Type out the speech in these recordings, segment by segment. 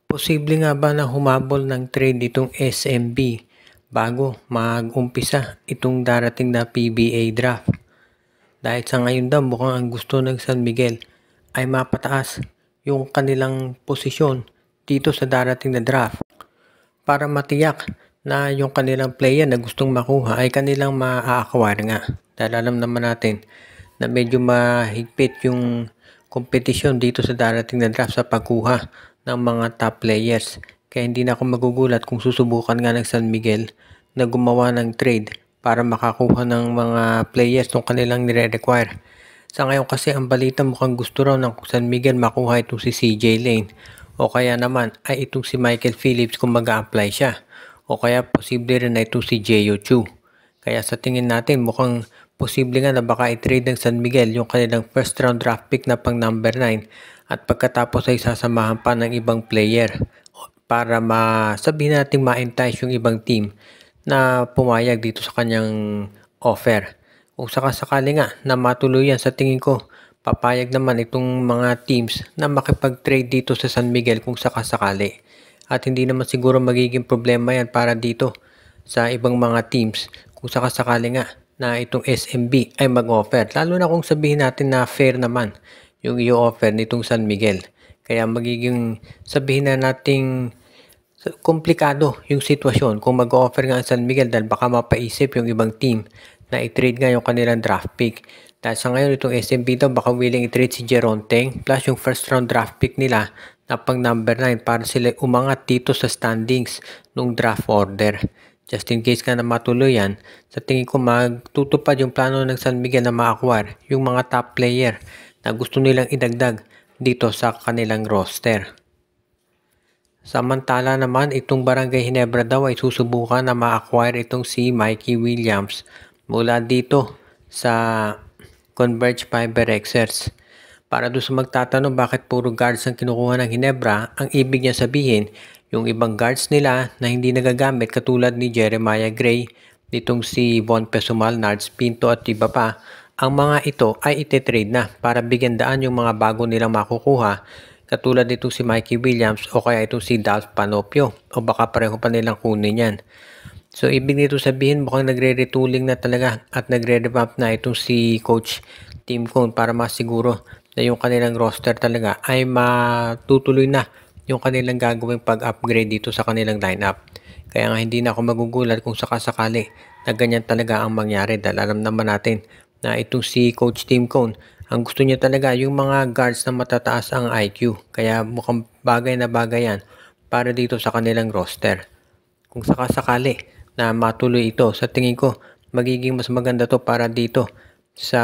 Posible nga ba na humabol ng trade itong SMB bago mag-umpisa itong darating na PBA draft? Dahil sa ngayon daw mukhang ang gusto ng San Miguel ay mapataas yung kanilang posisyon dito sa darating na draft para matiyak na yung kanilang player na gustong makuha ay kanilang ma-acquire nga. Dahil alam naman natin na medyo mahigpit yung kompetisyon dito sa darating na draft sa pagkuha ng mga top players. Kaya hindi na ako magugulat kung susubukan nga ng San Miguel na gumawa ng trade para makakuha ng mga players ng kanilang nire-require. Sa ngayon kasi ang balita mukhang gusto raw ng San Miguel makuha itong si CJ Lane o kaya naman ay itong si Michael Phillips kung mag-a-apply siya o kaya posible rin na itong si Jeyo Chu. Kaya sa tingin natin mukhang posible nga na baka i-trade ng San Miguel yung kanilang first round draft pick na pang number 9 at pagkatapos ay sasamahan pa ng ibang player para sabihin natin ma-entice yung ibang team na pumayag dito sa kanyang offer. Kung sakasakali nga na matuloy yan, sa tingin ko papayag naman itong mga teams na makipag-trade dito sa San Miguel kung sakasakali. At hindi naman siguro magiging problema yan para dito sa ibang mga teams kung sakasakali nga na itong SMB ay mag-offer. Lalo na kung sabihin natin na fair naman yung i-offer nitong San Miguel. Kaya magiging sabihin na nating komplikado yung sitwasyon kung mag-offer nga ang San Miguel dahil baka mapaisip yung ibang team na i-trade nga yung kanilang draft pick. Dahil sa ngayon itong SMB daw baka willing i-trade si Jeron Teng plus yung first round draft pick nila na pang number 9 para sila umangat dito sa standings nung draft order. Just in case ka na matuloy yan, sa tingin ko magtutupad yung plano ng San Miguel na ma-acquire yung mga top player na gusto nilang idagdag dito sa kanilang roster. Samantala naman itong Barangay Ginebra daw ay susubukan na ma-acquire itong si Mikey Williams mula dito sa Converge Fiber Xers. Para doon sa magtatanong bakit puro guards ang kinukuha ng Ginebra, ang ibig niya sabihin, yung ibang guards nila na hindi nagagamit katulad ni Jeremiah Gray, ditong si Von Pesumal, Nards Pinto at iba pa, ang mga ito ay ite-trade na para bigyan daan yung mga bago nilang makukuha katulad nitong si Mikey Williams o kaya itong si Dalf Panopio o baka pareho pa nilang kunin yan. So, ibig nito sabihin mukhang nagre-retooling na talaga at nagre-revamp na itong si Coach Tim Cone para masiguro na yung kanilang roster talaga ay matutuloy na yung kanilang gagawing pag-upgrade dito sa kanilang lineup. Kaya nga hindi na ako magugulat kung sakasakali na ganyan talaga ang mangyari dahil alam naman natin na itong si Coach Tim Cone, ang gusto niya talaga yung mga guards na matataas ang IQ. Kaya mukhang bagay na bagay yan para dito sa kanilang roster. Kung sakasakali na matuloy ito, sa tingin ko magiging mas maganda to para dito sa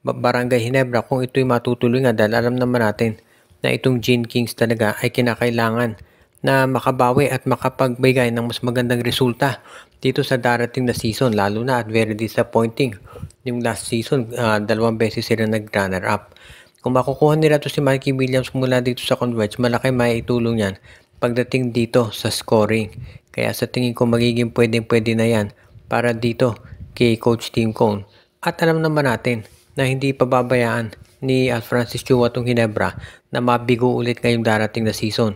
Barangay Ginebra kung ito'y matutuloy nga dahil alam naman natin na itong Gene Kings talaga ay kinakailangan na makabawi at makapagbigay ng mas magandang resulta dito sa darating na season, lalo na at very disappointing yung last season, 2 beses sila nag-runner up. Kung makukuha nila to si Mikey Williams mula dito sa Converge, malaki may itulong yan pagdating dito sa scoring. Kaya sa tingin ko magiging pwede na yan para dito kay Coach Tim Cone. At alam naman natin na hindi pababayaan ni Francis Chua itong Ginebra na mabigo ulit ngayong darating na season.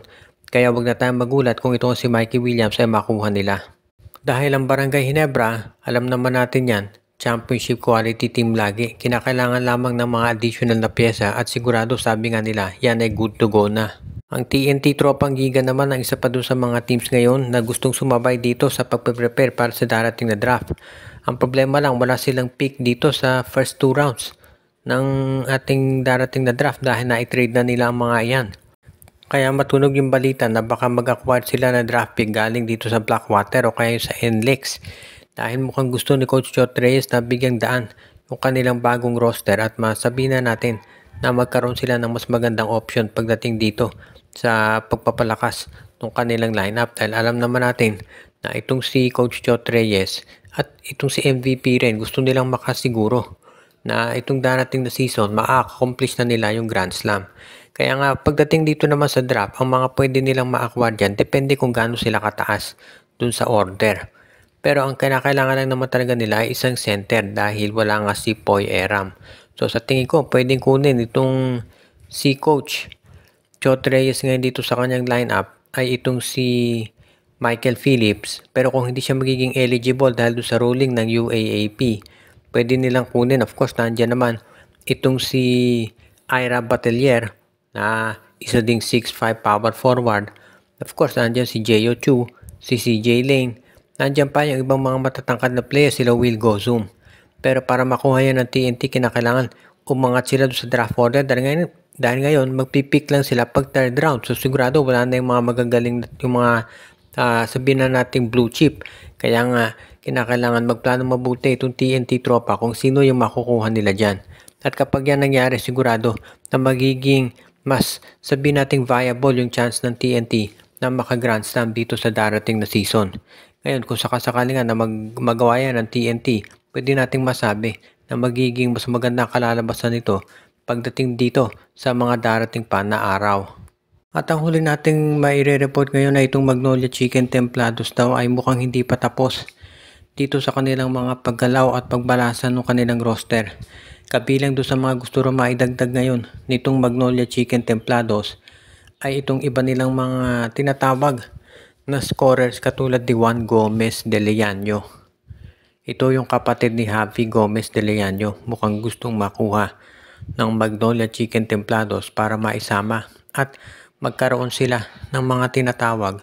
Kaya wag na tayong magulat kung itong si Mikey Williams ay makuha nila. Dahil ang Barangay Ginebra, alam naman natin yan, championship quality team lagi. Kinakailangan lamang ng mga additional na pyesa at sigurado sabi nga nila, yan ay good to go na. Ang TNT Tropang Giga naman ang isa pa doon sa mga teams ngayon na gustong sumabay dito sa pagpe-prepare para sa darating na draft. Ang problema lang, wala silang pick dito sa first 2 rounds ng ating darating na draft dahil na-trade na nila ang mga iyan. Kaya matunog yung balita na baka mag-acquire sila na draft pick galing dito sa Blackwater o kaya sa NLEX. Dahil mukhang gusto ni Coach Jot Reyes na bigyang daan yung kanilang bagong roster at masabihin na natin na magkaroon sila ng mas magandang option pagdating dito sa pagpapalakas ng kanilang lineup dahil alam naman natin na itong si Coach Jot Reyes at itong si MVP rin gusto nilang makasiguro na itong darating na season ma-accomplish na nila yung Grand Slam. Kaya nga pagdating dito naman sa draft, ang mga pwede nilang ma-acquire dyan depende kung gaano sila kataas dun sa order. Pero ang kailangan lang naman talaga nila ay isang center dahil wala nga si Poy Eram. So sa tingin ko pwedeng kunin itong si Coach Chot Reyes ngayon dito sa kanyang lineup ay itong si Michael Phillips. Pero kung hindi siya magiging eligible dahil doon sa ruling ng UAAP, pwede nilang kunin. Of course, nandiyan naman itong si Ira Batelier na isa ding 6'5 power forward. Of course, nandiyan si J.O. Chu, si CJ Lane. Nandiyan pa yung ibang mga matatangkad na players, sila Will Gozum. Pero para makuha yan ng TNT, kinakailangan umangat sila doon sa draft order dahil ngayon magpipick lang sila pag third round. So sigurado wala na yung mga magagaling, yung mga sabihin na nating blue chip. Kaya nga kinakailangan magplano mabuti itong TNT tropa kung sino yung makukuha nila dyan. At kapag yan nangyari, sigurado na magiging mas sabihin nating viable yung chance ng TNT na maka-Grand Slam dito sa darating na season. Ngayon, kung sakasakali nga na magawa yan ng TNT, pwede nating masabi na magiging mas magandang kalalabasan nito pagdating dito sa mga darating pa na araw. At ang huli nating maire-report ngayon na itong Magnolia Chicken Templados daw ay mukhang hindi pa tapos dito sa kanilang mga paggalaw at pagbalasa ng kanilang roster. Kabilang doon sa mga gusto rin maidagdag ngayon nitong Magnolia Chicken Templados ay itong iba nilang mga tinatawag na scorers katulad ni Juan Gomez de Leaño. Ito yung kapatid ni Javi Gomez de Leaño, mukhang gustong makuha ng Magnolia Chicken Templados para maisama at magkaroon sila ng mga tinatawag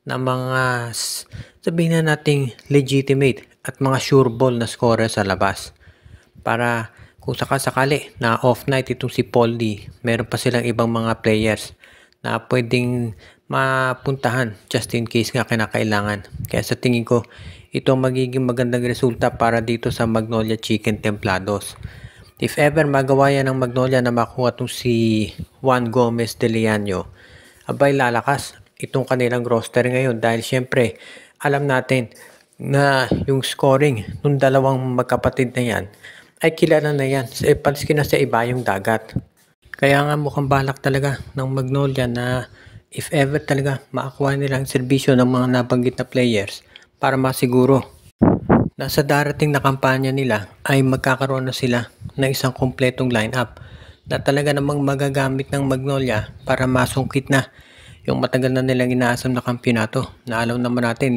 na mga sabihin na nating legitimate at mga sure ball na scorer sa labas. Para kung sakasakali na off night itong si Paul D, meron pa silang ibang mga players na pwedeng mapuntahan just in case nga kinakailangan. Kaya sa tingin ko, ito magiging magandang resulta para dito sa Magnolia Chicken Templados. If ever magawa yan ng Magnolia na makuha itong si Juan Gomez de Leaño, abay lalakas itong kanilang roster ngayon dahil syempre alam natin na yung scoring ng dalawang magkapatid na yan ay kilala na yan. Panskin na sa iba yung dagat. Kaya nga mukhang balak talaga ng Magnolia na if ever talaga makakuha nilang serbisyo ng mga nabanggit na players para masiguro na sa darating na kampanya nila ay magkakaroon na sila ng isang kumpletong lineup na talaga namang magagamit ng Magnolia para masungkit na yung matagal na nilang inaasam na kampyonato na alam naman natin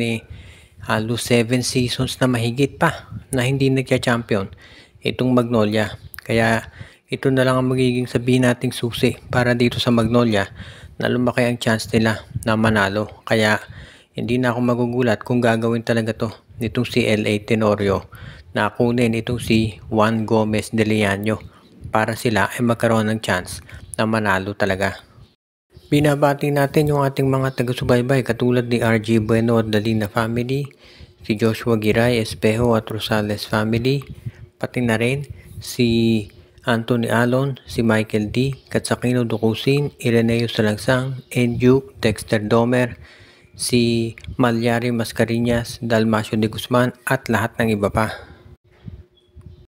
halos 7 seasons na mahigit pa na hindi nagka-champion itong Magnolia. Kaya ito na lang ang magiging sabihin nating susi para dito sa Magnolia na lumaki ang chance nila na manalo. Kaya hindi na ako magugulat kung gagawin talaga to nitong si LA Tenorio na kunin itong si Juan Gomez de Leaño para sila ay magkaroon ng chance na manalo talaga. Binabati natin yung ating mga taga-subaybay katulad ni RG Bueno at Dalina family, si Joshua Giray, Espejo at Rosales family, pati na rin si Anthony Alon, si Michael D, Katsakino Dukusin, Ireneo Salangsang, Enju, Dexter Domer, si Malyari Mascareñas, Dalmacio de Guzman at lahat ng iba pa.